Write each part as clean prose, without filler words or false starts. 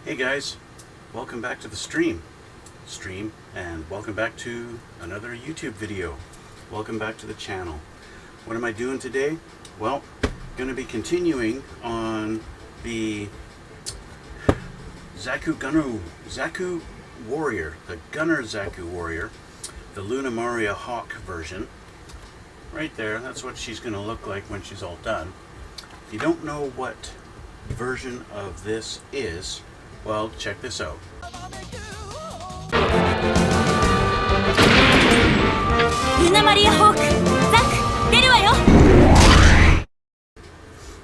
Hey guys, welcome back to the stream, and welcome back to another YouTube video. Welcome back to the channel. What am I doing today? Well, going to be continuing on the Zaku Warrior, the Gunner Zaku Warrior, the Lunamaria Hawke version. Right there, that's what she's going to look like when she's all done. If you don't know what version of this is, well, check this out. Lunamaria Hawke, Zaku, 出るわよ.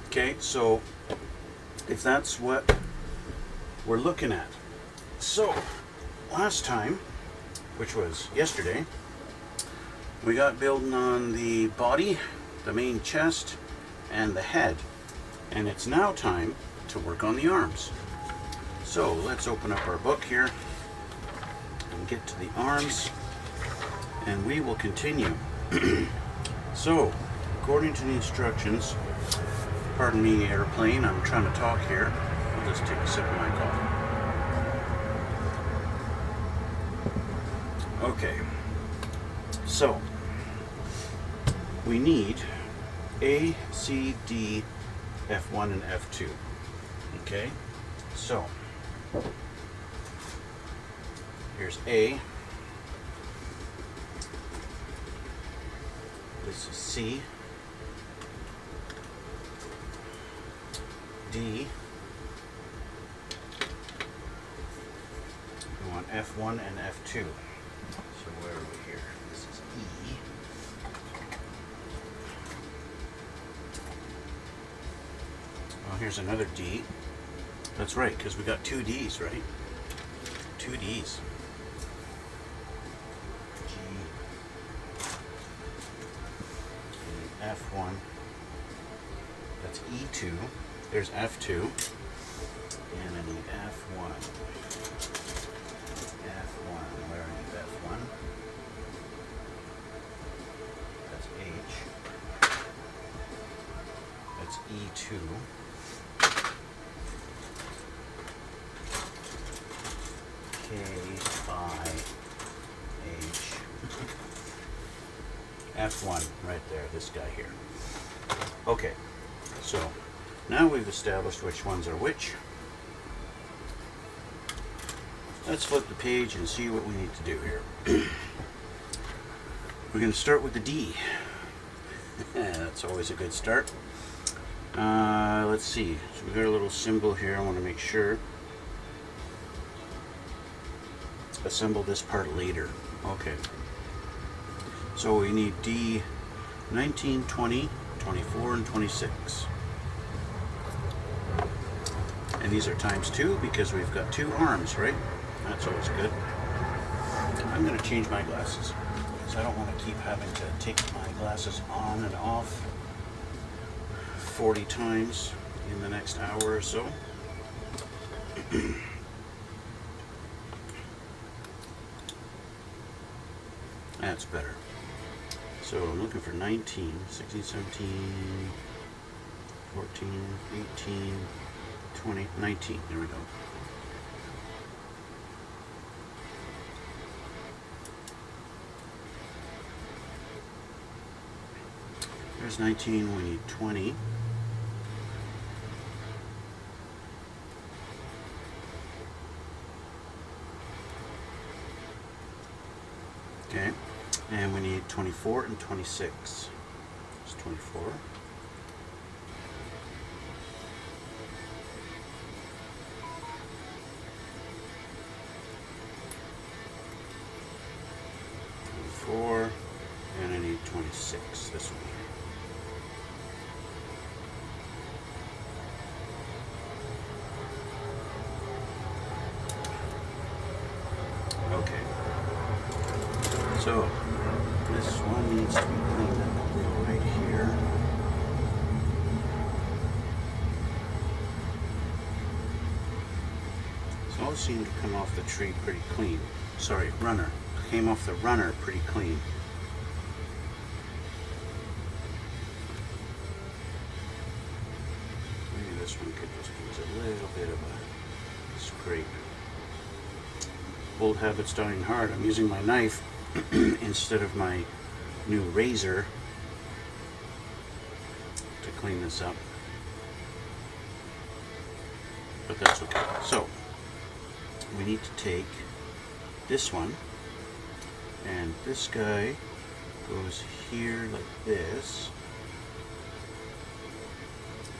Okay, so if that's what we're looking at. So, last time, which was yesterday, we got building on the body, the main chest, and the head. And it's now time to work on the arms. So let's open up our book here and get to the arms, and we will continue. So, according to the instructions, pardon me airplane, I'm trying to talk here. I'll just take a sip of my coffee. Okay, so we need A, C, D, F1, and F2. Okay, so here's A. This is C. D. We want F1 and F2. So where are we here? This is E. Well, here's another D. That's right, because we got two D's, right? Two D's. G. And F1. That's E2. There's F2. And I need F1. F1. Where is F1? That's H. That's E2. K-I-H. F1 right there, this guy here. Okay, so now we've established which ones are which. Let's flip the page and see what we need to do here. We're going to start with the D. That's always a good start. Let's see. So we've got a little symbol here. I want to make sure. Assemble this part later. Okay. So we need D 19, 20, 24, and 26. And these are times 2 because we've got 2 arms, right? That's always good. I'm going to change my glasses because I don't want to keep having to take my glasses on and off 40 times in the next hour or so. That's better. So I'm looking for 19, 16, 17, 14, 18, 20, 19. There we go. There's 19, we need 20. Okay, and we need 24 and 26. It's 24. And I need 26, this one here. Okay. So, this one needs to be cleaned up right here. So all seemed to come off the tree pretty clean. Sorry, runner. Came off the runner pretty clean. Maybe this one could just use a little bit of a Great. Old habits dying hard. I'm using my knife instead of my new razor to clean this up. But that's okay. So, we need to take this one, and this guy goes here like this,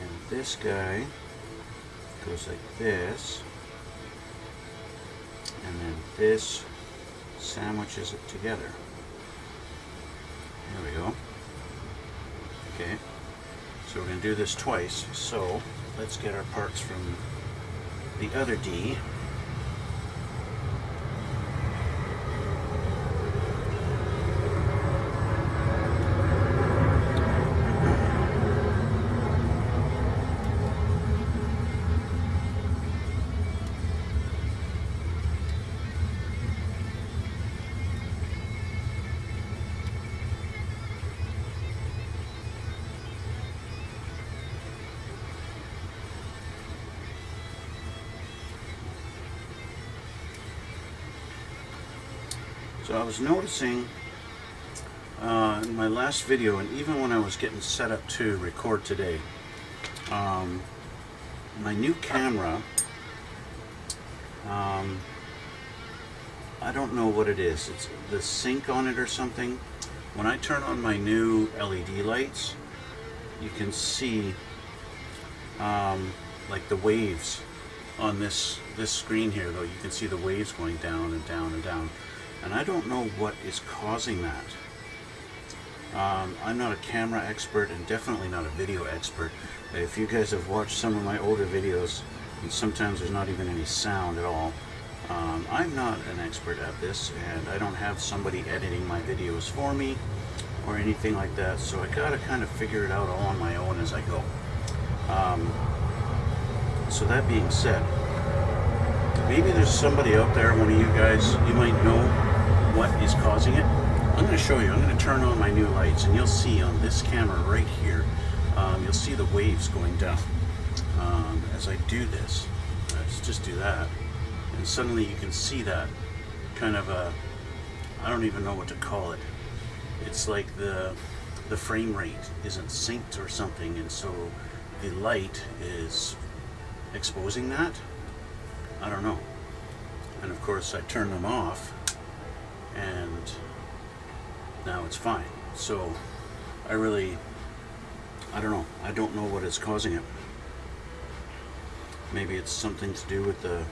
and this guy goes like this, and then this sandwiches it together. There we go. Okay, so we're going to do this twice, so let's get our parts from the other D. So I was noticing in my last video, and even when I was getting set up to record today, my new camera, I don't know what it is. It's the sync on it or something. When I turn on my new LED lights, you can see like the waves on this screen here, though. You can see the waves going down and down and down. And I don't know what is causing that. I'm not a camera expert and definitely not a video expert. If you guys have watched some of my older videos, and sometimes there's not even any sound at all, I'm not an expert at this, and I don't have somebody editing my videos for me or anything like that, so I gotta kind of figure it out all on my own as I go. So that being said, maybe there's somebody out there, one of you guys, you might know what is causing it. I'm going to show you. I'm going to turn on my new lights, and you'll see on this camera right here, you'll see the waves going down as I do this. Let's just do that, and suddenly you can see that kind of a, I don't even know what to call it. It's like the frame rate isn't synced or something, and so the light is exposing that. I don't know. And of course I turn them off, and now it's fine. So I don't know. I don't know what is causing it. Maybe it's something to do with the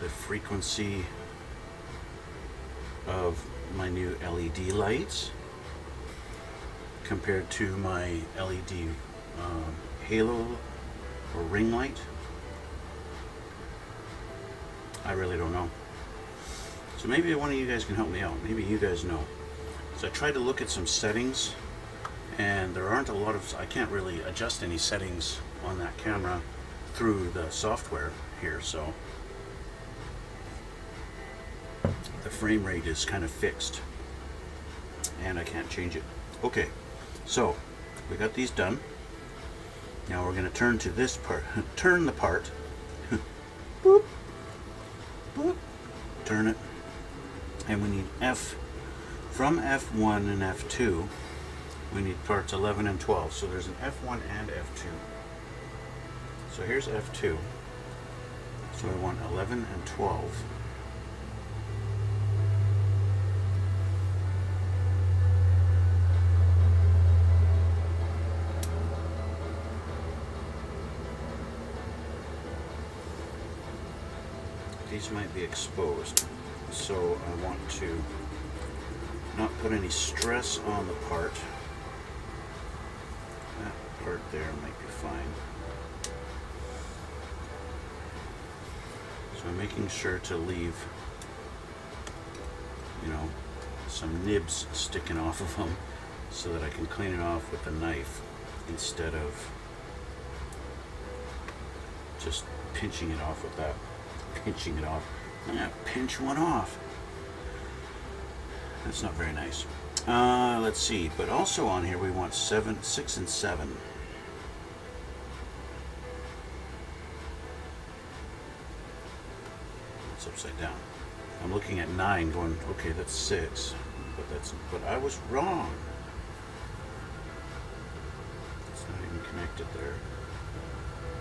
frequency of my new LED lights compared to my LED halo or ring light. I really don't know. So maybe one of you guys can help me out. Maybe you guys know. So I tried to look at some settings, and there aren't a lot of, I can't really adjust any settings on that camera through the software here, so the frame rate is kind of fixed and I can't change it. Okay, so we got these done. Now we're going to turn to this part, turn the part, boop, boop, turn it, and we need from F1 and F2, we need parts 11 and 12. So there's an F1 and F2. So here's F2. So I want 11 and 12. These might be exposed, so I want to not put any stress on the part. That part there might be fine. So I'm making sure to leave, you know, some nibs sticking off of them so that I can clean it off with a knife instead of just pinching it off with that. Pinching it off. Pinch one off. That's not very nice. Let's see. But also on here we want 7, 6, and 7. it's upside down. I'm looking at 9 going, okay, that's 6. But I was wrong. It's not even connected there.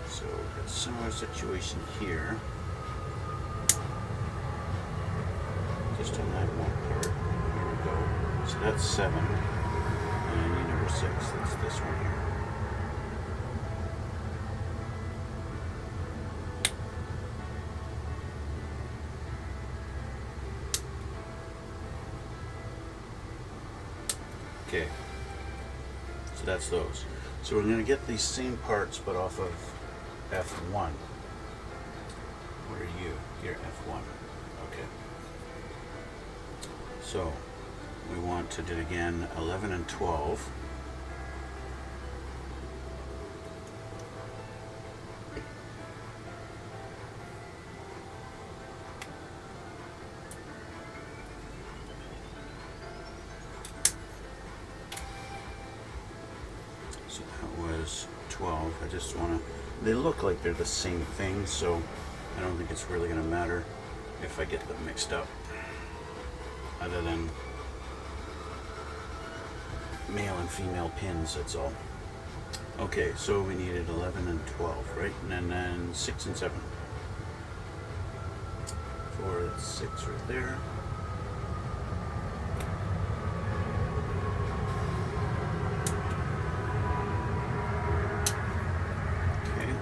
So it's a similar situation here. Just on that one part. Here we go. So that's 7. And I need number 6. That's this one here. Okay, so that's those. So we're going to get these same parts, but off of F1. Where are you? You're F1. Okay. So we want to do it again 11 and 12. So that was 12. I just want to, they look like they're the same thing, so I don't think it's really going to matter if I get them mixed up, other than male and female pins, that's all. Okay, so we needed 11 and 12, right? And then 6 and 7. 4, that's 6 right there. Okay,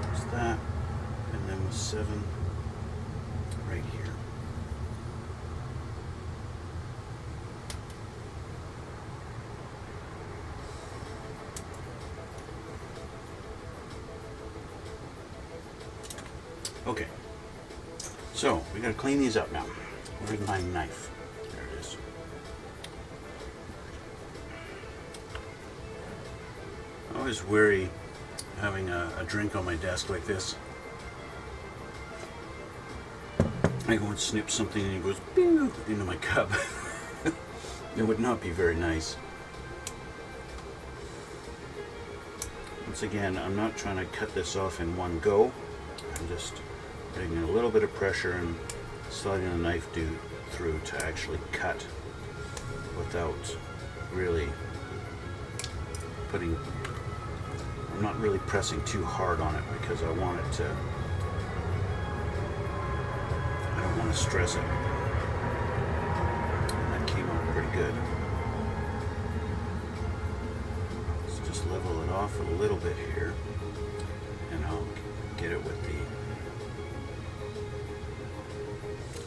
there's that. And then with 7 right here. Okay, so we gotta clean these up now. Where's my knife? There it is. I always worry having a drink on my desk like this. I go and snip something and it goes bing into my cup. It would not be very nice. Once again, I'm not trying to cut this off in one go. I'm just putting in a little bit of pressure and sliding the knife through to actually cut without really putting, I'm not really pressing too hard on it because I want it to, I don't want to stress it. And that came out pretty good. Let's just level it off a little bit here and I'll get it with the,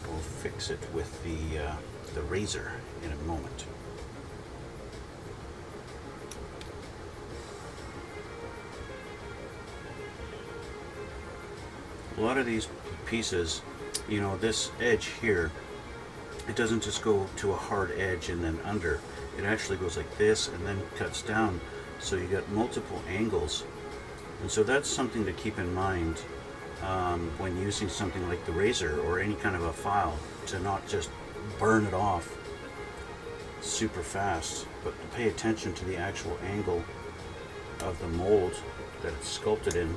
we'll fix it with the razor in a moment. A lot of these pieces, you know, this edge here, it doesn't just go to a hard edge and then under. It actually goes like this and then cuts down, so you got multiple angles. And so that's something to keep in mind when using something like the razor or any kind of a file, to not just burn it off super fast, but to pay attention to the actual angle of the mold that it's sculpted in.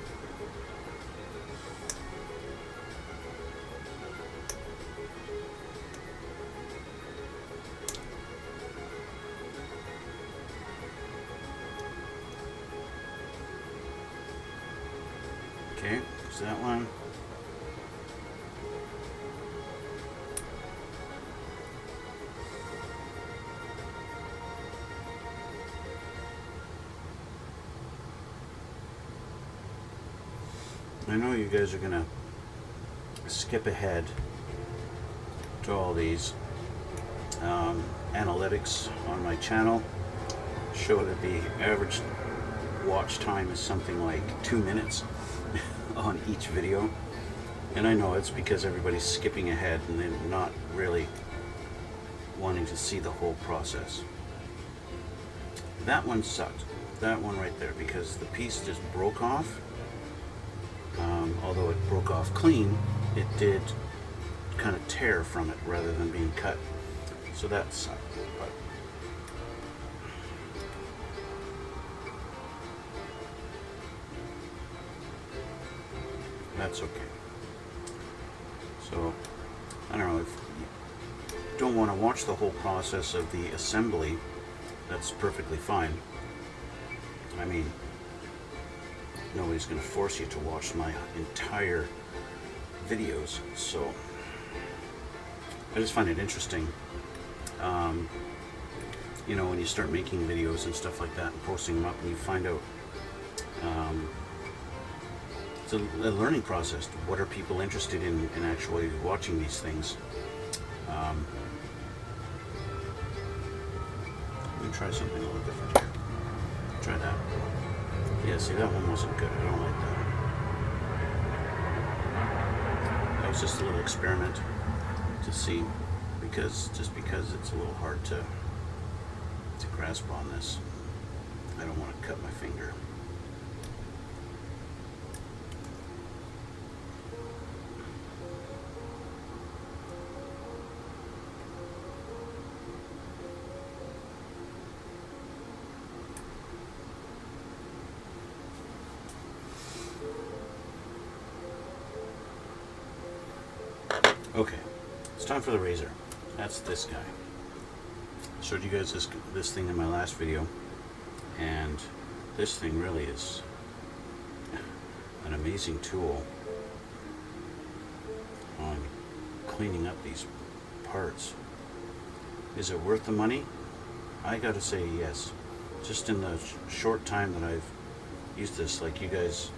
Okay, so that one. I know you guys are gonna skip ahead to all these analytics on my channel. Show that the average watch time is something like 2 minutes on each video, and I know it's because everybody's skipping ahead and they're not really wanting to see the whole process. That one sucked, that one right there, because the piece just broke off. Although it broke off clean, it did kind of tear from it rather than being cut, so that sucked. But that's okay. So I don't know, if you don't want to watch the whole process of the assembly, that's perfectly fine. I mean, nobody's going to force you to watch my entire videos, so I just find it interesting. You know, when you start making videos and stuff like that and posting them up, and you find out it's a learning process. What are people interested in actually watching these things? Let me try something a little different here. Try that. Yeah, see, that one wasn't good. I don't like that. That was just a little experiment to see, just because it's a little hard to grasp on this. I don't want to cut my finger. Okay, it's time for the razor. That's this guy. I showed you guys this thing in my last video, and this thing really is an amazing tool on cleaning up these parts. Is it worth the money? I gotta say yes. Just in the short time that I've used this, like you guys,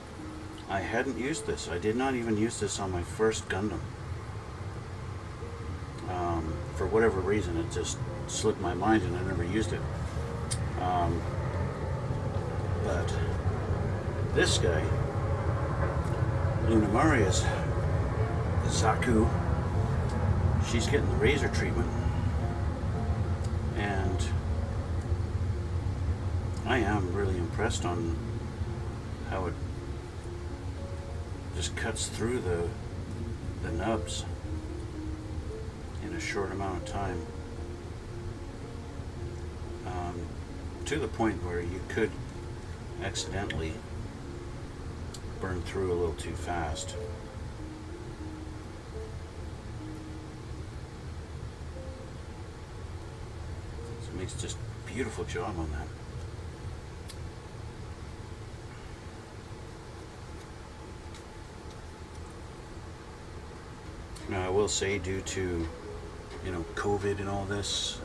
I hadn't used this. I did not even use this on my first Gundam. For whatever reason, it just slipped my mind and I never used it. But this guy, Lunamaria's Zaku, she's getting the razor treatment, and I am really impressed on how it just cuts through the nubs in a short amount of time, to the point where you could accidentally burn through a little too fast. So it makes just a beautiful job on that. Now I will say, due to COVID and all this,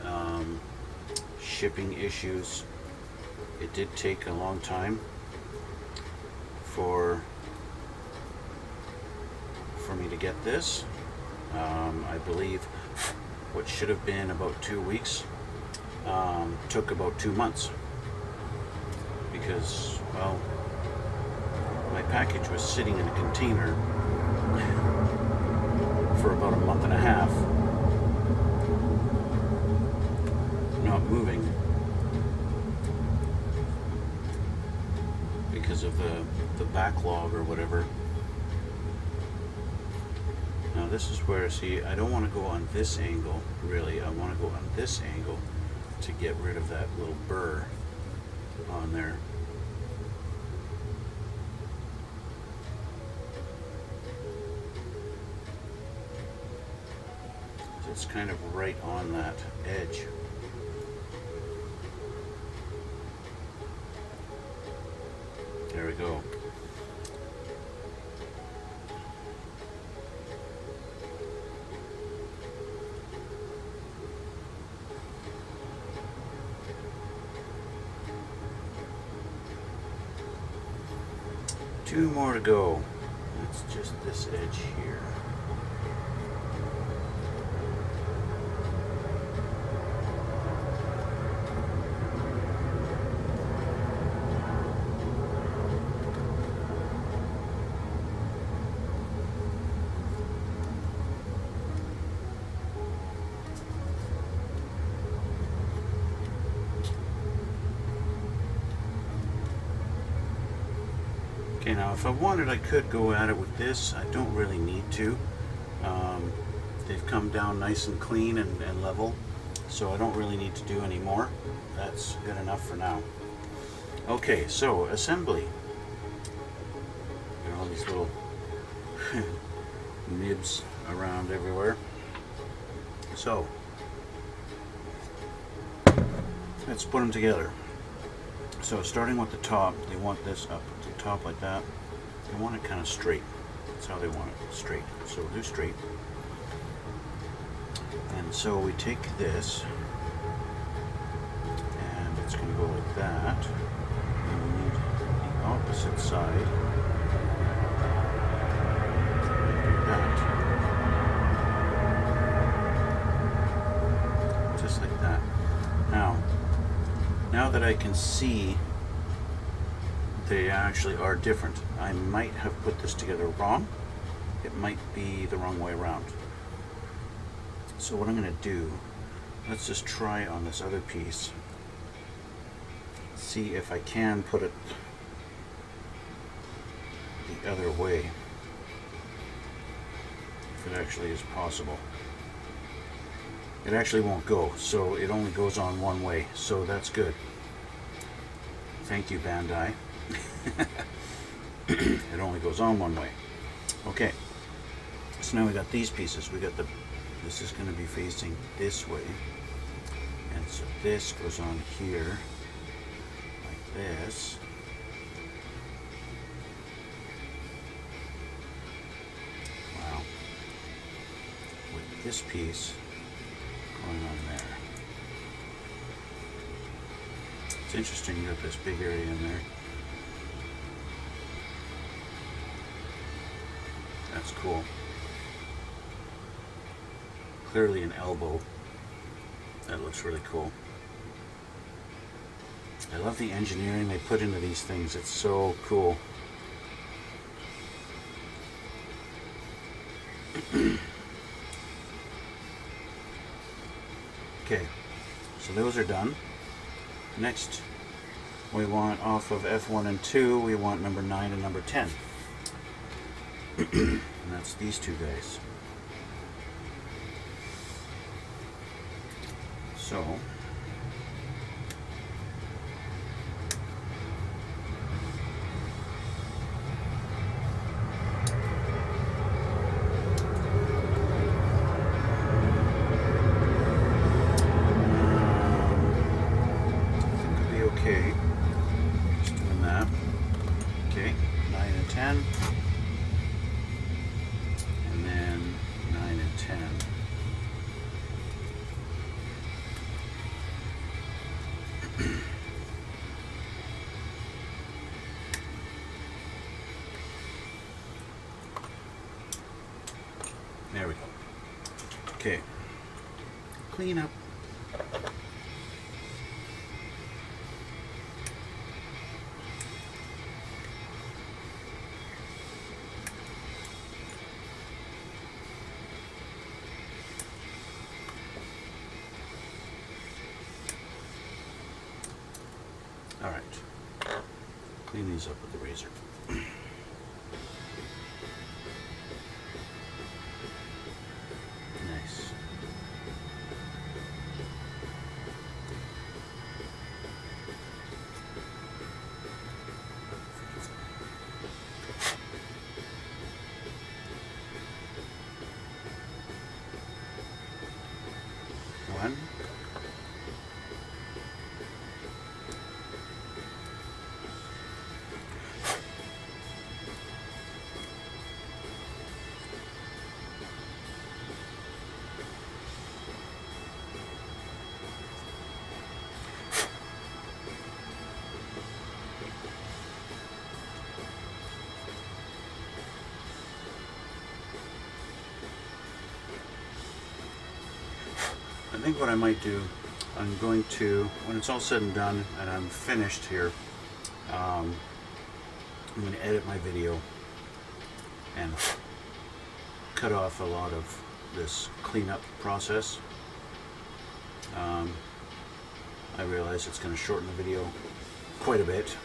shipping issues, it did take a long time for me to get this. I believe what should have been about 2 weeks took about 2 months, because, well, my package was sitting in a container for about a month and a half, not moving, because of the backlog or whatever. Now this is where, see, I don't want to go on this angle, really. I want to go on this angle to get rid of that little burr on there. It's kind of right on that edge. There we go. Two more to go. It's just this edge here. Okay, now if I wanted, I could go at it with this. I don't really need to. They've come down nice and clean and level, so I don't really need to do any more. That's good enough for now. Okay, so assembly. There are all these little nibs around everywhere. So let's put them together. So starting with the top, they want this up to the top like that. They want it kind of straight. That's how they want it, straight. So we'll do straight. And so we take this, and it's going to go like that. And we need the opposite side. Like that. Just like that. Now that I can see they actually are different, I might have put this together wrong. It might be the wrong way around. So what I'm going to do, let's just try on this other piece, see if I can put it the other way, if it actually is possible. It actually won't go, so it only goes on one way, so that's good. Thank you, Bandai. It only goes on one way. Okay, so now we got these pieces. We got this is going to be facing this way, and so this goes on here like this. Wow. With this piece going on there. It's interesting you got this big area in there. That's cool. Clearly an elbow. That looks really cool. I love the engineering they put into these things. It's so cool. Okay, so those are done. Next, we want off of F1 and 2, we want number 9 and number 10. And that's these two guys. So, okay, just doing that. Okay, 9 and 10, and then 9 and 10. There we go. Okay, clean up. All right, clean these up with the razor. Nice. One. I think what I might do, I'm going to, when it's all said and done and I'm finished here, I'm going to edit my video and cut off a lot of this cleanup process. I realize it's going to shorten the video quite a bit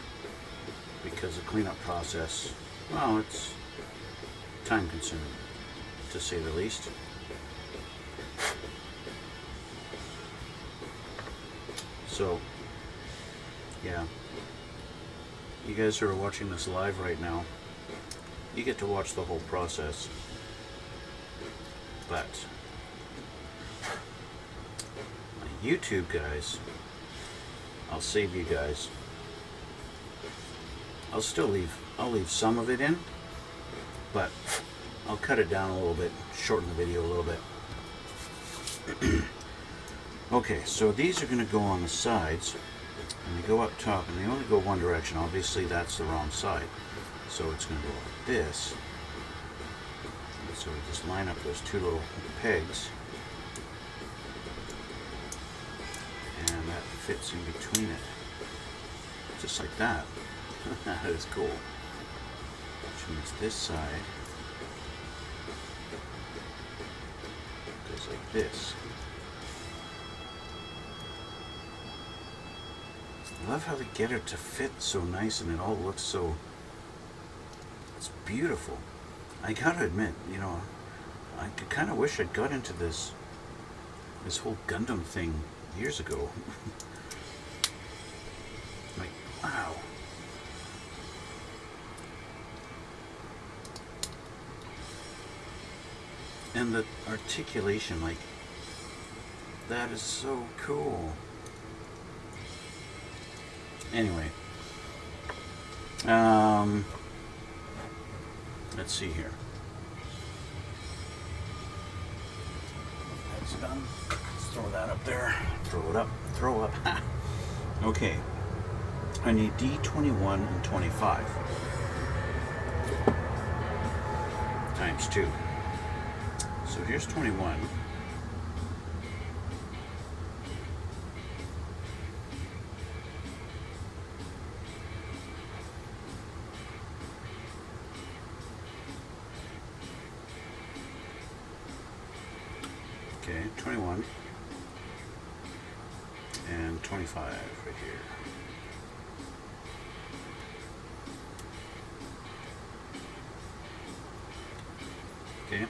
because the cleanup process, well, it's time consuming to say the least. So, yeah, you guys who are watching this live right now, you get to watch the whole process, but YouTube guys, I'll save you guys. I'll leave some of it in, but I'll cut it down a little bit, shorten the video a little bit. Okay, so these are going to go on the sides, and they go up top, and they only go one direction. Obviously, that's the wrong side, so it's going to go like this. So we just line up those two little pegs, and that fits in between it, just like that. That is cool. Which means this side goes like this. I love how they get it to fit so nice, and it all looks so, it's beautiful. I gotta admit, you know, I kind of wish I'd got into this whole Gundam thing years ago. Like, wow. And the articulation, like, that is so cool. Anyway, let's see here. That's done. Let's throw that up there. Throw it up. Throw up. Okay. I need D21 and 25 times 2. So here's 21. Okay, 21 and 25 right here. Okay,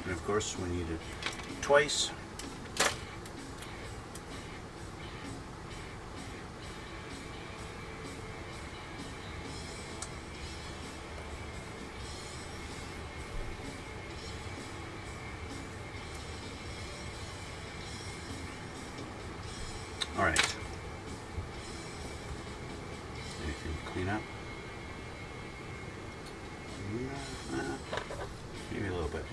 and of course we need it twice. All right. Anything to clean up? Maybe a little bit.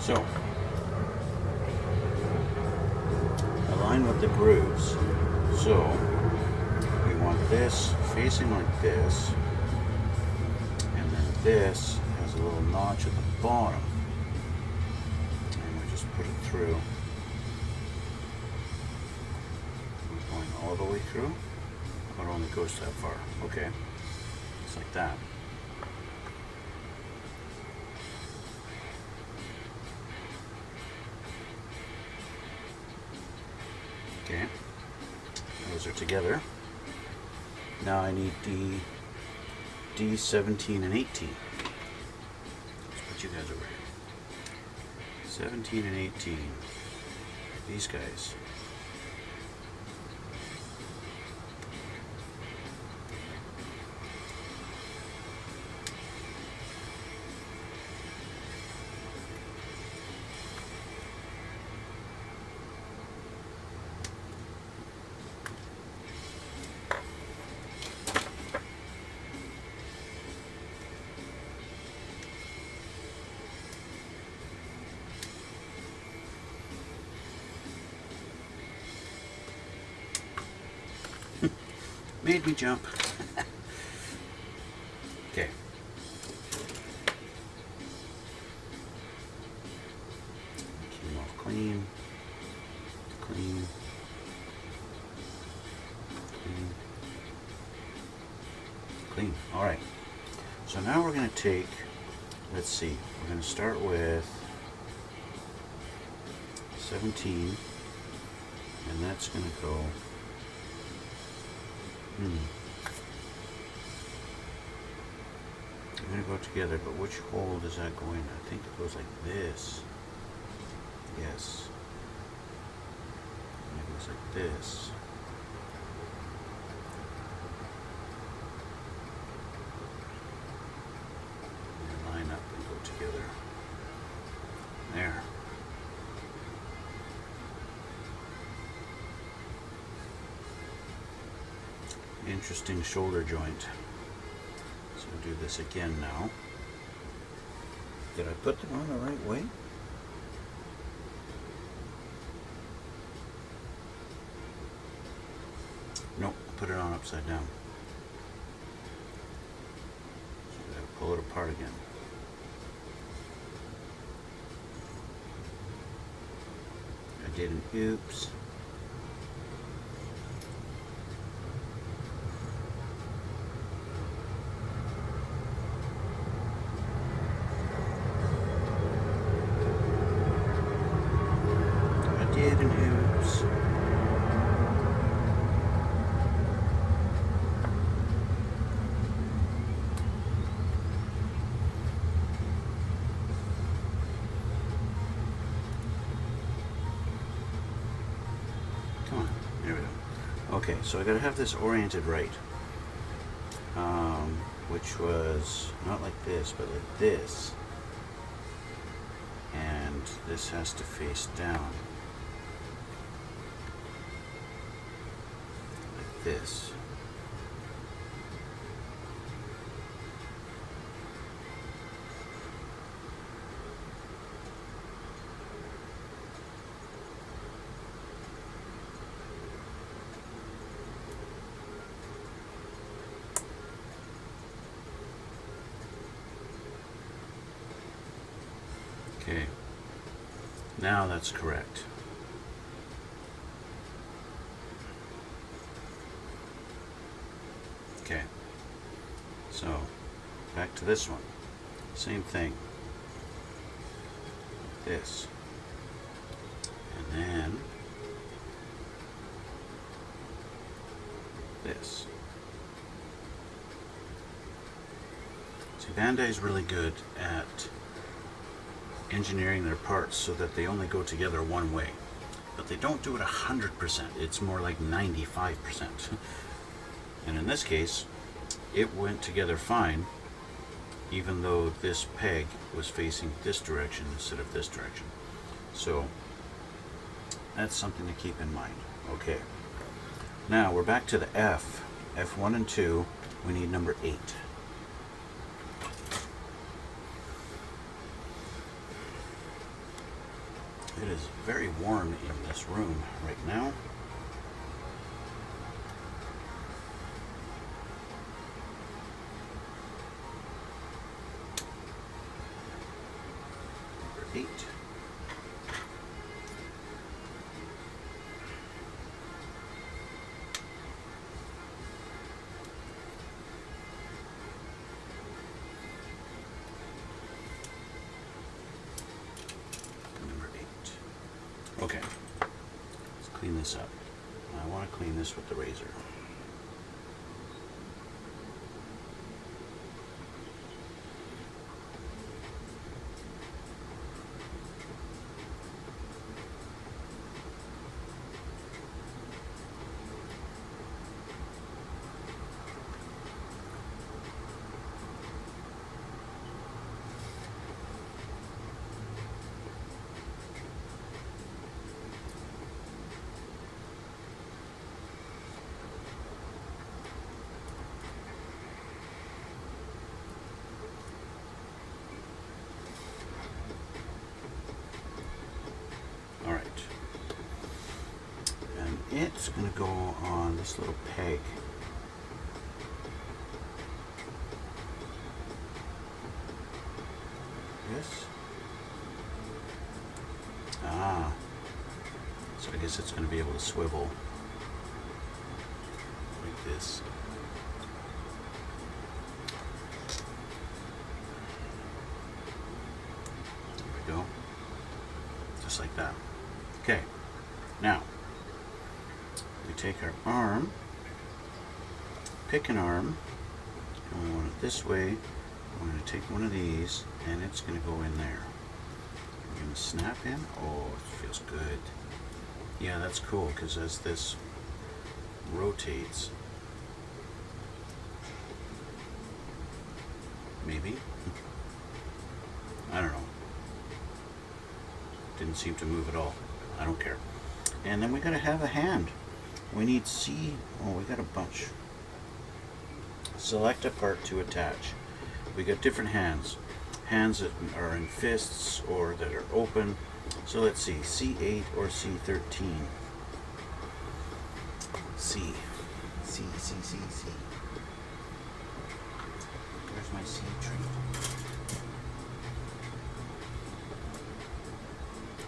So, align with the grooves. So, we want this facing like this, and then this has a little notch at the bottom, and we just put it through. We're going all the way through, or it only goes that far. Okay, just like that. Okay, those are together. Now I need D17 and 18. Let's put you guys over here. 17 and 18. These guys. Made me jump. Okay. Came off clean. Clean. Clean. Clean. All right. So now we're going to take, let's see, we're going to start with 17 And that's going to go... They're going to go together, but which hole does that go in? I think it goes like this. Yes. And it goes like this. And line up and go together. There. Interesting shoulder joint. So we'll do this again now. Did I put them on the right way? Nope, put it on upside down. So we gotta pull it apart again. I did an oops. Okay, so I gotta have this oriented right, which was not like this, but like this, and this has to face down, like this. Okay, now that's correct. Okay, so back to this one. Same thing. This. And then this. See, Bandai's really good at engineering their parts so that they only go together one way, but they don't do it 100%. It's more like 95%. And in this case, it went together fine, even though this peg was facing this direction instead of this direction. So that's something to keep in mind. Okay, now we're back to the F1 and 2. We need number 8. It is very warm in this room right now. Number 8. Okay, let's clean this up. I want to clean this with the razor. It's going to go on this little peg. This. So I guess it's going to be able to swivel like this. There we go. Just like that. Okay. Now, we take our arm, pick an arm, and we want it this way. We're going to take one of these, and it's going to go in there. We're going to snap in. Oh, it feels good. Yeah, that's cool, because as this rotates, maybe, I don't know, didn't seem to move at all. I don't care. And then we gotta have a hand. We need C. Oh, we got a bunch. Select a part to attach. We got different hands. Hands that are in fists or that are open. So let's see, C8 or C13. C. C. Where's my C tree?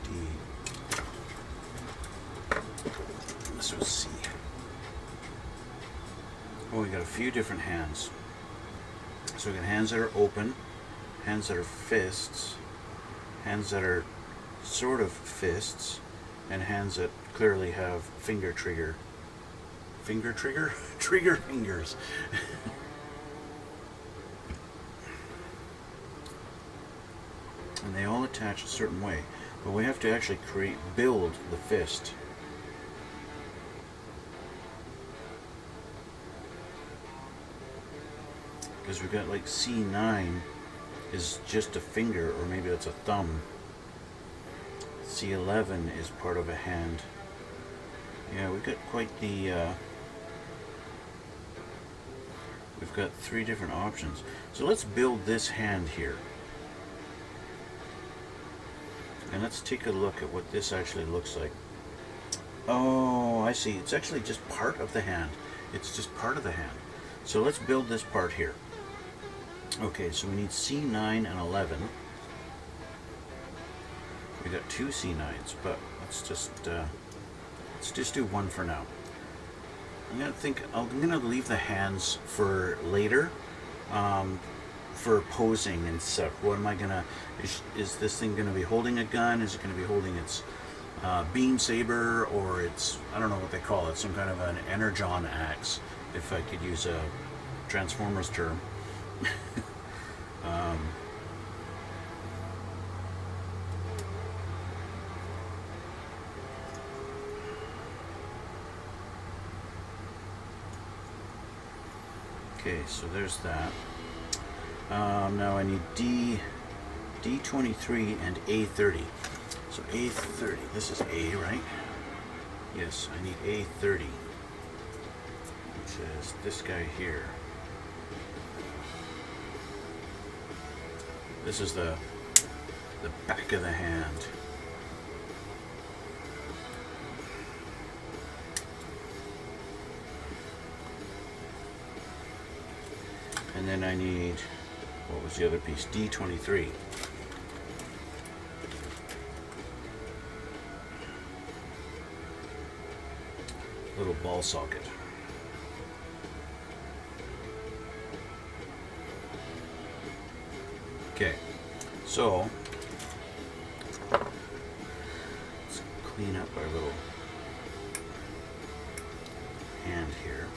D. This was C. Oh, we got a few different hands. So we got hands that are open, hands that are fists, hands that are sort of fists, and hands that clearly have trigger fingers. And they all attach a certain way, but we have to actually build the fist. Because we've got like C9 is just a finger, or maybe that's a thumb. C11 is part of a hand. Yeah, we've got quite the we've got 3 different options. So let's build this hand here. And let's take a look at what this actually looks like. Oh, I see. It's actually just part of the hand. It's just part of the hand. So let's build this part here. Okay, so we need C9 and 11. We got 2 C9s, but let's just do one for now. I'm gonna leave the hands for later, for posing and stuff. What am I gonna? Is this thing gonna be holding a gun? Is it gonna be holding its beam saber, or its, I don't know what they call it, some kind of an energon axe, if I could use a Transformers term. Okay, so there's that. Now I need D23 and A30. So A30, this is A, right? Yes, I need A30, which is this guy here. This is the back of the hand. And then I need, what was the other piece? D23. Little ball socket. Okay, so let's clean up our little hand here.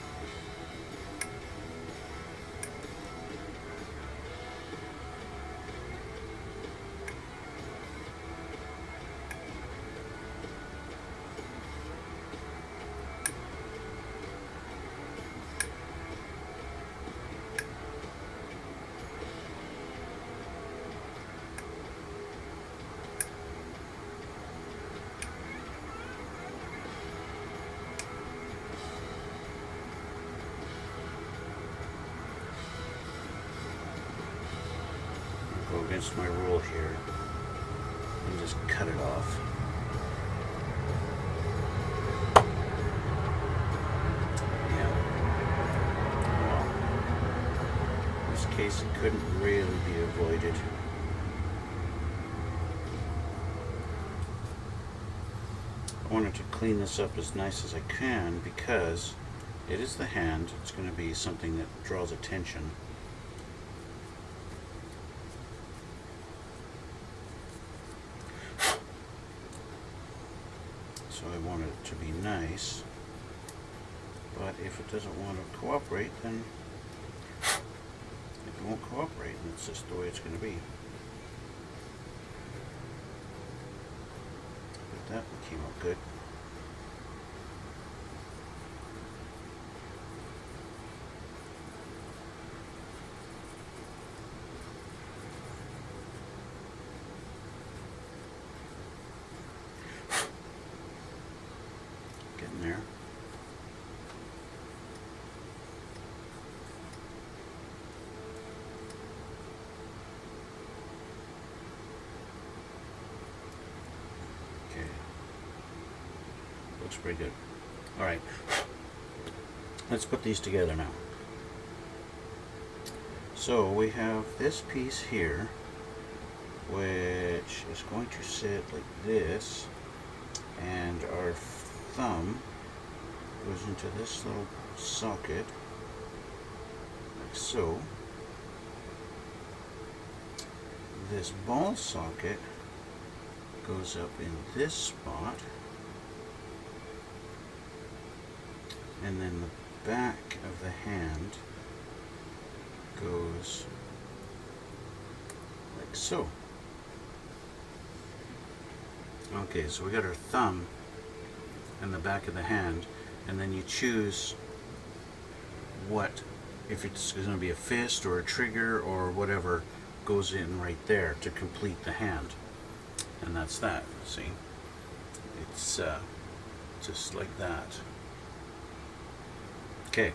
Go against my rule here and just cut it off. Yeah. Well, in this case, it couldn't really be avoided. I wanted to clean this up as nice as I can because it is the hand. It's going to be something that draws attention. So I want it to be nice. But if it doesn't want to cooperate, then it won't cooperate, and it's just the way it's going to be. But that came out good. Getting there. Looks pretty good. Alright, let's put these together now. So we have this piece here, which is going to sit like this, and our thumb goes into this little socket, like so. This ball socket goes up in this spot. And then the back of the hand goes like so. Okay, so we got our thumb and the back of the hand, and then you choose what, if it's going to be a fist or a trigger or whatever, goes in right there to complete the hand. And that's that, see? It's just like that. Okay,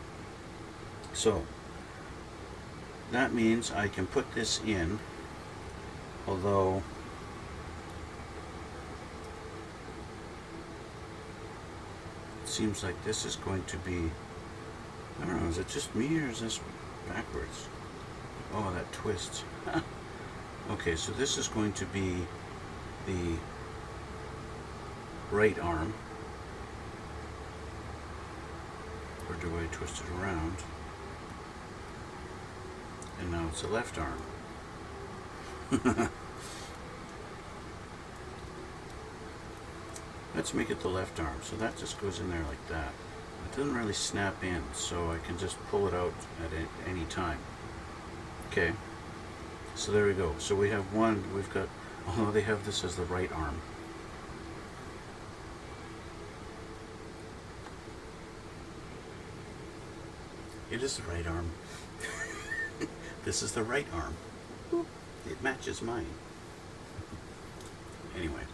so that means I can put this in, although it seems like this is going to be, I don't know, is it just me or is this backwards? Oh, that twists. Okay, so this is going to be the right arm. Or do I twist it around? And now it's the left arm. Let's make it the left arm. So that just goes in there like that. It doesn't really snap in, so I can just pull it out at any time. Okay. So there we go. So we have one, we've got, oh, they have this as the right arm. It is the right arm. This is the right arm. It matches mine. Anyway.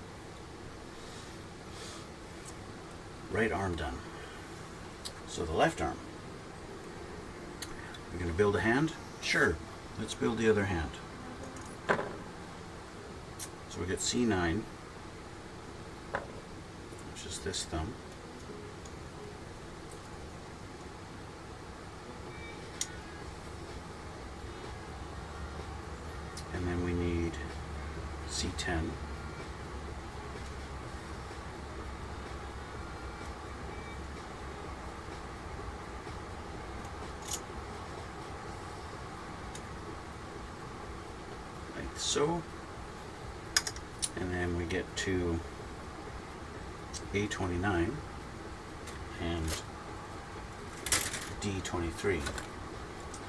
Right arm done. So the left arm. We're going to build a hand? Sure. Let's build the other hand. So we get C9, which is this thumb. And then we need C10. Like so. And then we get to A29 and D23.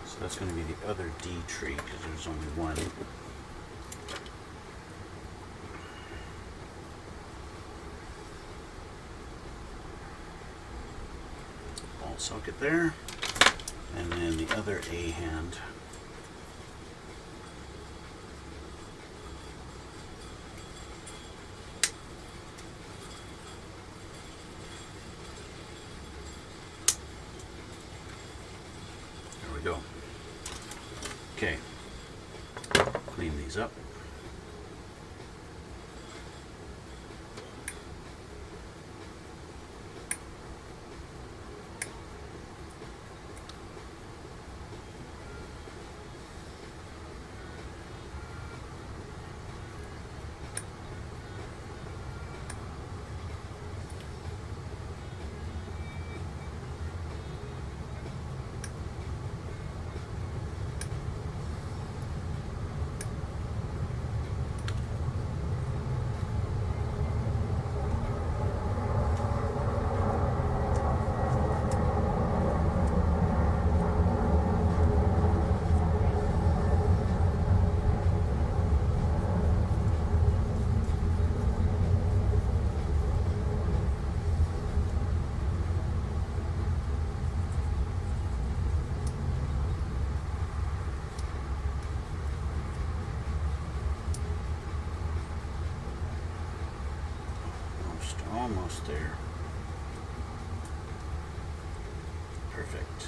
So that's going to be the other D tree because there's only one. Ball socket there. And then the other A hand. There we go. Okay, clean these up. almost there. Perfect.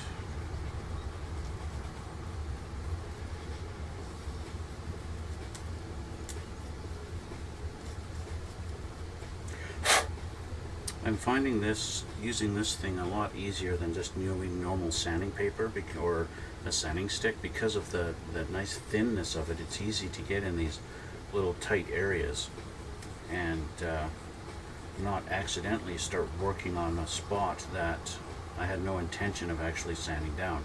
I'm finding using this thing a lot easier than just using normal sanding paper or a sanding stick because of the nice thinness of it. It's easy to get in these little tight areas and not accidentally start working on a spot that I had no intention of actually sanding down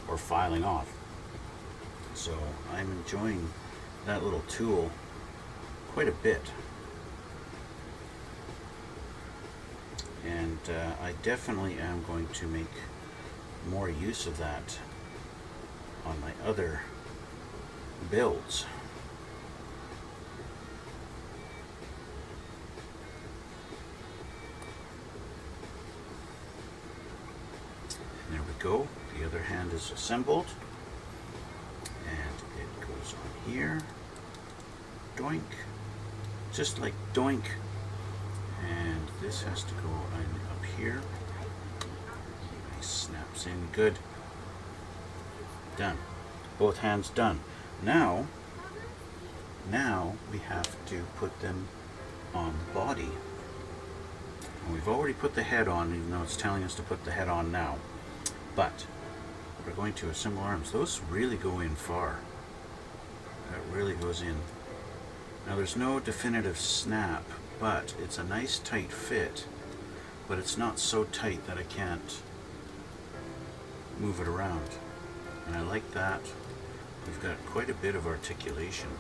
or filing off. So I'm enjoying that little tool quite a bit. And I definitely am going to make more use of that on my other builds. There we go. The other hand is assembled. And it goes on here. Doink. Just like doink. And this has to go up here. Nice, snaps in good. Done. Both hands done. Now we have to put them on the body. And we've already put the head on, even though it's telling us to put the head on now. But we're going to assemble arms. Those really go in far. That really goes in. Now there's no definitive snap, but it's a nice tight fit, but it's not so tight that I can't move it around. And I like that. We've got quite a bit of articulation.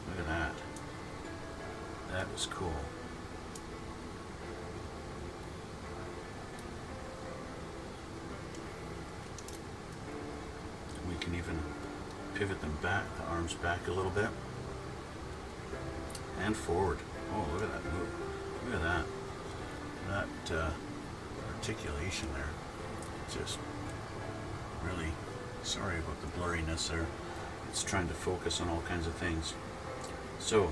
Look at that. That is cool. We can even pivot them back, the arms back a little bit. And forward. Oh, look at that move. Look at that. That articulation there. Just really sorry about the blurriness there. It's trying to focus on all kinds of things. So,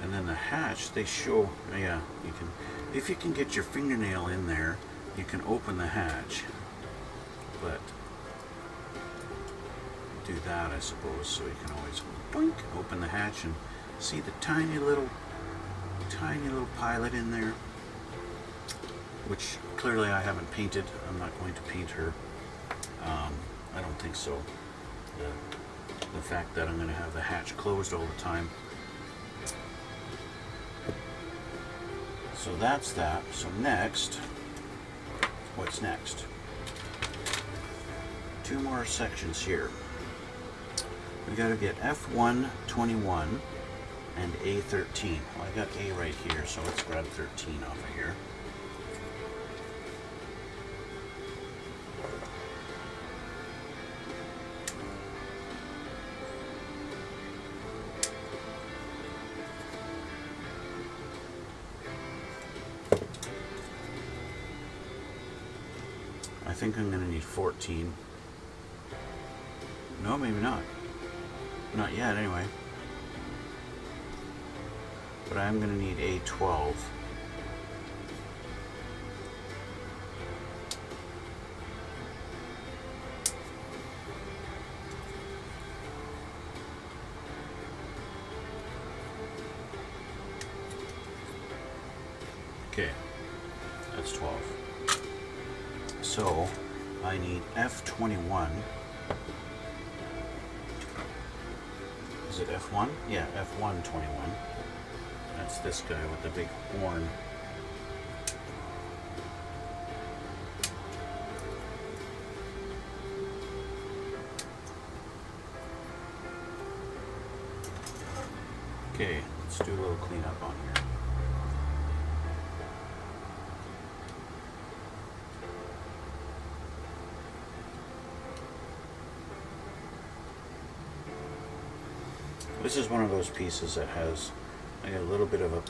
and then the hatch, they show, yeah, you can, if you can get your fingernail in there, you can open the hatch. But do that, I suppose, so you can always boink, open the hatch and see the tiny little pilot in there, which clearly I haven't painted. I'm not going to paint her. I don't think so. The fact that I'm going to have the hatch closed all the time. So that's that. So next, what's next? Two more sections here. We got to get F121 and A13. Well, I got A right here, so let's grab 13 off of here. I think I'm going to need 14. No, maybe not. Not yet, anyway. But I'm going to need A12. Okay, that's 12. So I need F21. Is it F1? Yeah, F121. That's this guy with the big horn. Okay, let's do a little cleanup on here. This is one of those pieces that has a little bit of a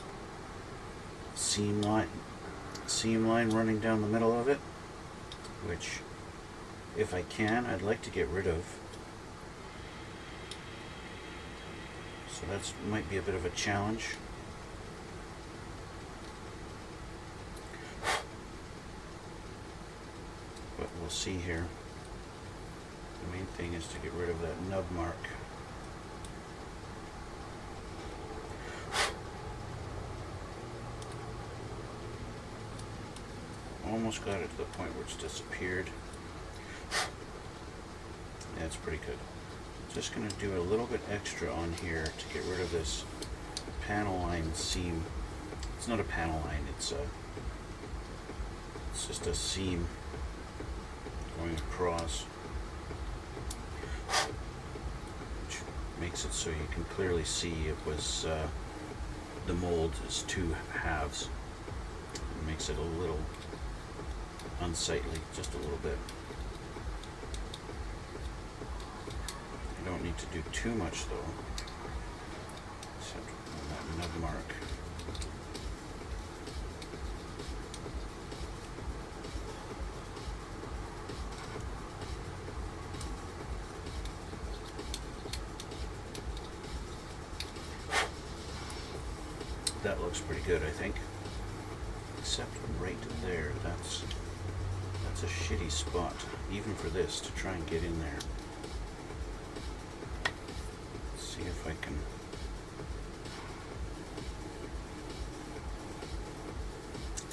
seam line running down the middle of it, which, if I can, I'd like to get rid of. So that might be a bit of a challenge. see here. The main thing is to get rid of that nub mark. Almost got it to the point where it's disappeared. Yeah, it's pretty good. Just going to do a little bit extra on here to get rid of this panel line seam. It's not a panel line, it's just a seam going across, which makes it so you can clearly see it was the mold is two halves. It makes it a little unsightly, just a little bit. You don't need to do too much though, except on that nub mark. That looks pretty good, I think. Except right there, that's a shitty spot, even for this, to try and get in there. Let's see if I can.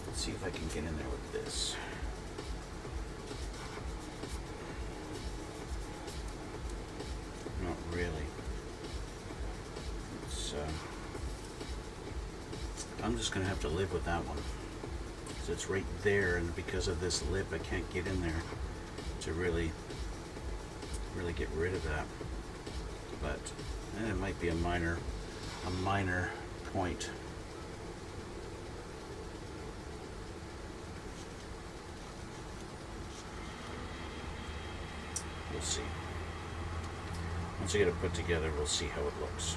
Let's see if I can get in there with this. Not really. It's I'm just gonna have to live with that one. So it's right there, and because of this lip, I can't get in there to really get rid of that. But it might be a minor point. We'll see. Once I get it put together, we'll see how it looks.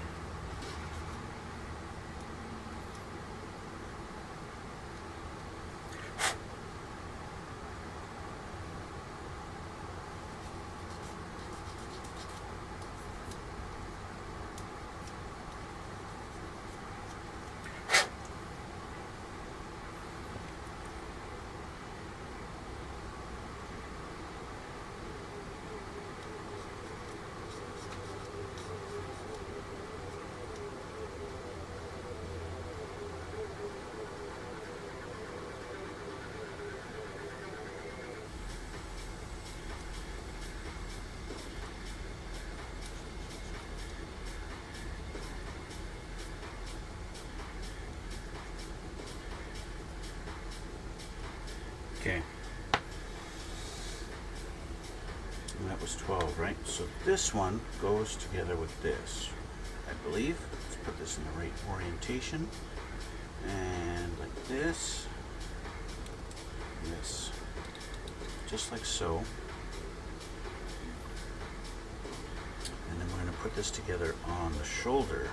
Okay. And that was 12, right? So this one goes together with this, I believe. Let's put this in the right orientation. And like this. This. Just like so. And then we're going to put this together on the shoulder.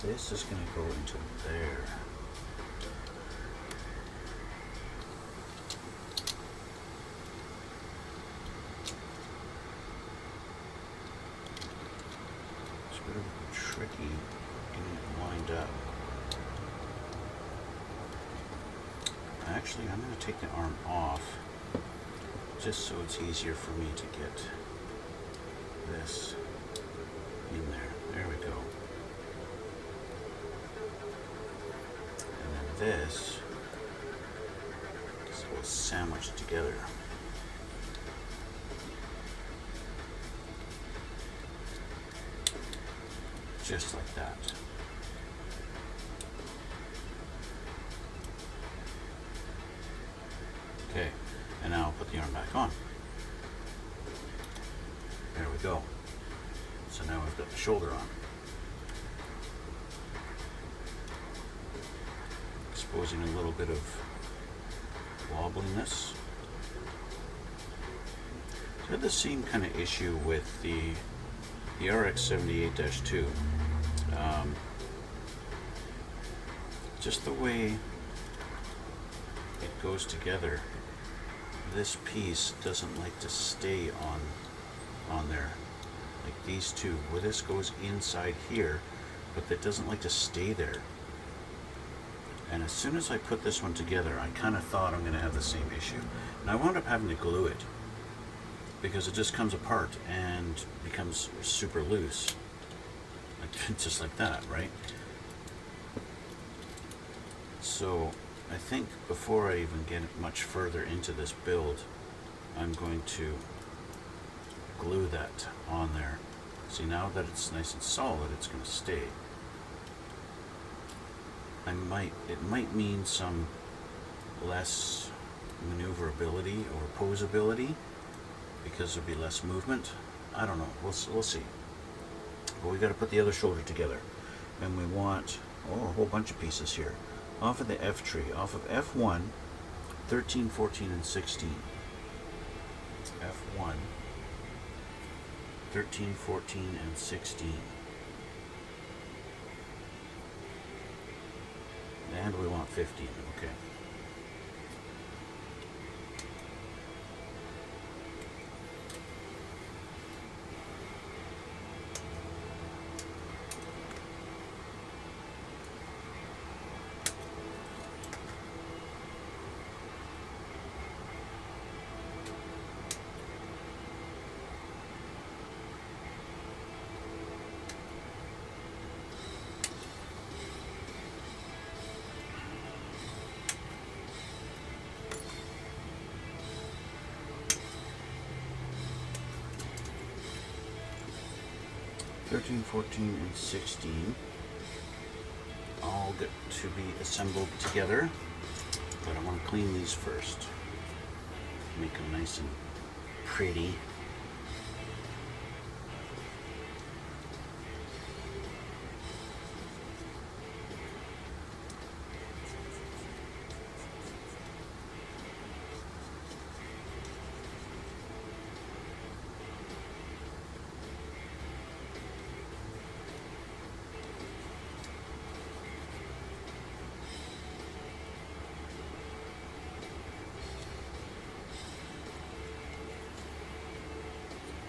So this is going to go into there. Tricky getting it lined up. Actually, I'm going to take the arm off just so it's easier for me to get this in there. There we go. And then this will sandwich together. Just like that. Okay, and now I'll put the arm back on. There we go. So now I've got the shoulder on. Exposing a little bit of wobbliness. I had the same kind of issue with the RX 78-2. Just the way it goes together, this piece doesn't like to stay on there. Like these two, where this goes inside here, but that doesn't like to stay there. And as soon as I put this one together, I kind of thought I'm going to have the same issue. And I wound up having to glue it because it just comes apart and becomes super loose. Like, just like that, right? So I think before I even get much further into this build, I'm going to glue that on there. See, now that it's nice and solid, it's going to stay. It might mean some less maneuverability or posability because there'll be less movement. I don't know. We'll see. But we got to put the other shoulder together, and we want a whole bunch of pieces here off of the F tree, off of F1, 13, 14, and 16. F1, 13, 14, and 16. And we want 15, okay. Thirteen, 14, and 16 all get to be assembled together, but I want to clean these first. Make them nice and pretty.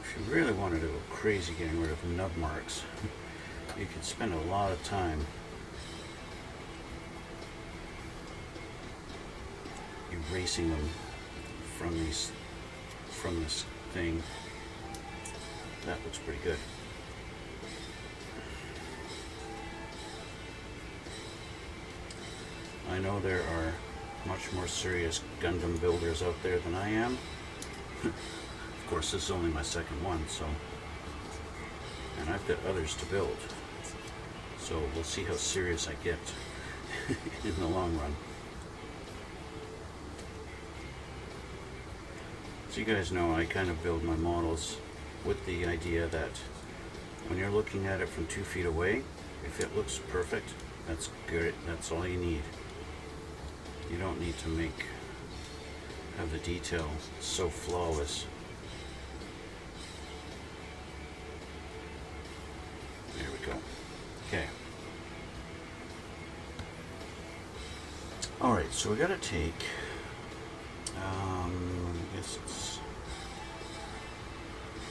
If you really wanted to go crazy getting rid of nub marks, you could spend a lot of time erasing them from this thing. That looks pretty good. I know there are much more serious Gundam builders out there than I am. Of course, this is only my second one, so, and I've got others to build, so we'll see how serious I get in the long run. So you guys know I kind of build my models with the idea that when you're looking at it from 2 feet away, if it looks perfect, that's good. That's all you need. You don't need to have the detail so flawless. There we go. Okay. All right, so we got to take, I guess it's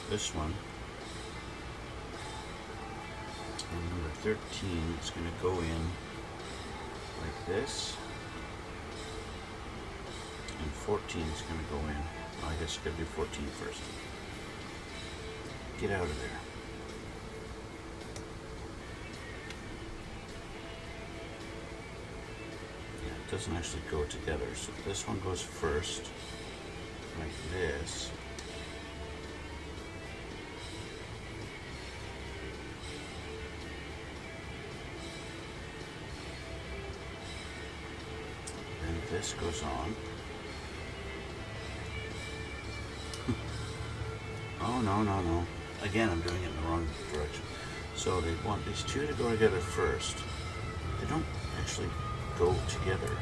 this one. And number 13 is going to go in like this. And 14 is going to go in. Oh, I guess you got to do 14 first. Get out of there. Yeah, it doesn't actually go together. So this one goes first, like this. And this goes on. Oh, no. Again, I'm doing it in the wrong direction. So they want these two to go together first. They don't actually go together.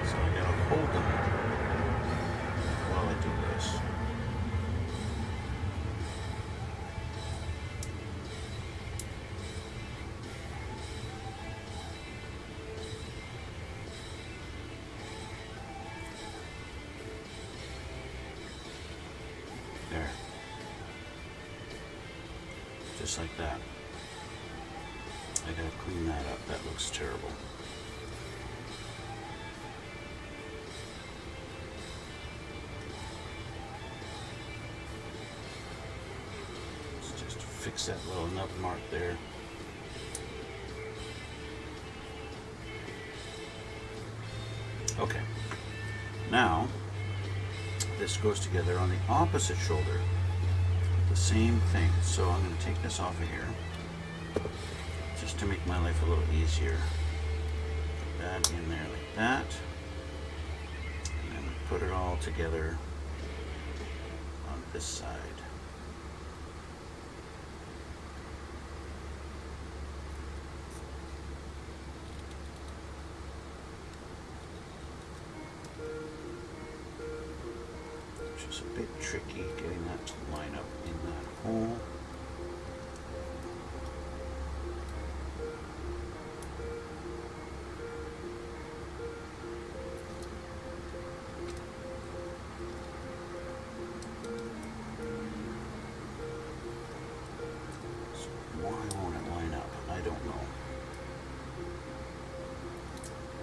So I gotta hold them while I do this. There. Just like that. I gotta clean that up. That looks terrible. Let's just fix that little nub mark there. Okay. Now, this goes together on the opposite shoulder. The same thing. So I'm going to take this off of here just to make my life a little easier. Put that in there like that. And then put it all together on this side. Which is a bit tricky getting that to line up in that hole. So why won't it line up? I don't know.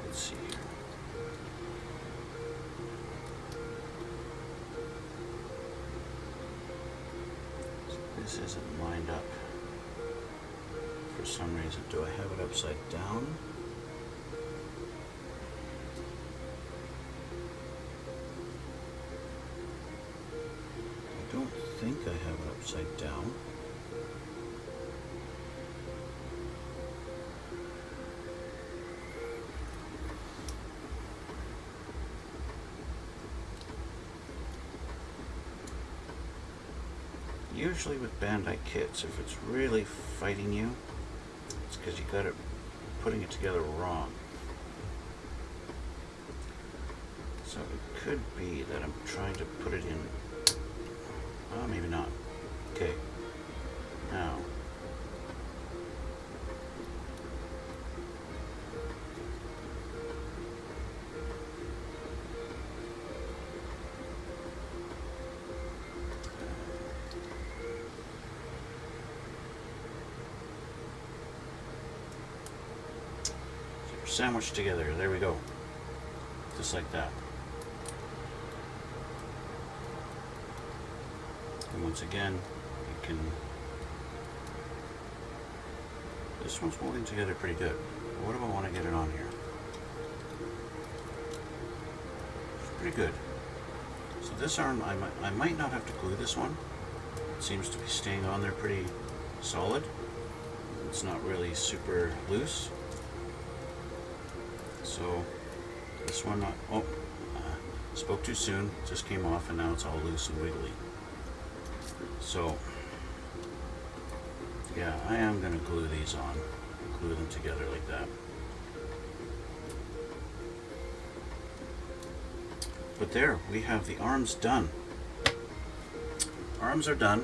Let's see here. This isn't lined up for some reason. Do I have it upside down? I don't think I have it upside down. Usually with Bandai kits, if it's really fighting you, it's because you got it putting it together wrong. So it could be that I'm trying to put it in. Oh, maybe not. Okay. Now. Sandwiched together. There we go. Just like that. And once again, you can. This one's holding together pretty good. What do I want to get it on here? It's pretty good. So this arm, I might not have to glue this one. It seems to be staying on there pretty solid. It's not really super loose. So this one, spoke too soon, just came off and now it's all loose and wiggly. So yeah, I am going to glue these on, glue them together like that. But there, we have the arms done. Arms are done,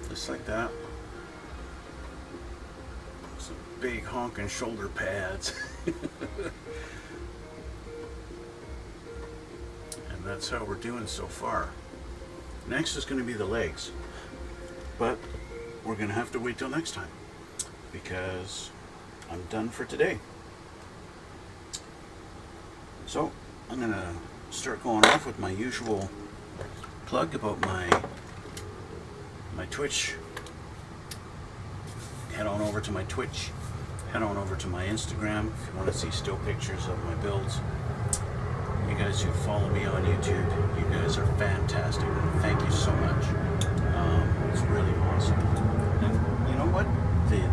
just like that. Some big honking shoulder pads. And that's how we're doing so far. Next is going to be the legs, but we're going to have to wait till next time because I'm done for today. So I'm going to start going off with my usual plug about my Twitch. Head on over to my Twitch. Head on over to my Instagram if you want to see still pictures of my builds. You guys who follow me on YouTube, you guys are fantastic. Thank you so much. It's really awesome. And you know what?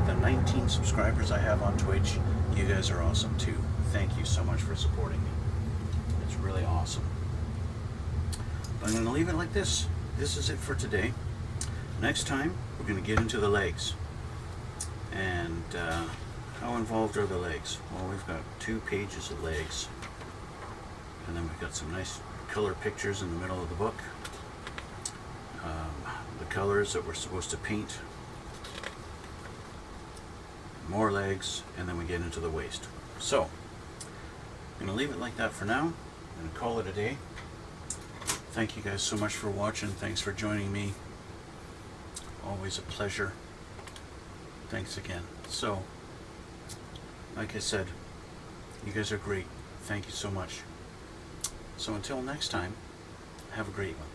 The 19 subscribers I have on Twitch, you guys are awesome too. Thank you so much for supporting me. It's really awesome. But I'm going to leave it like this. This is it for today. Next time, we're going to get into the legs. And how involved are the legs? Well, we've got 2 pages of legs. And then we've got some nice color pictures in the middle of the book. The colors that we're supposed to paint. More legs, and then we get into the waist. So, I'm going to leave it like that for now. I'm going to call it a day. Thank you guys so much for watching. Thanks for joining me. Always a pleasure. Thanks again. So, like I said, you guys are great. Thank you so much. So until next time, have a great one.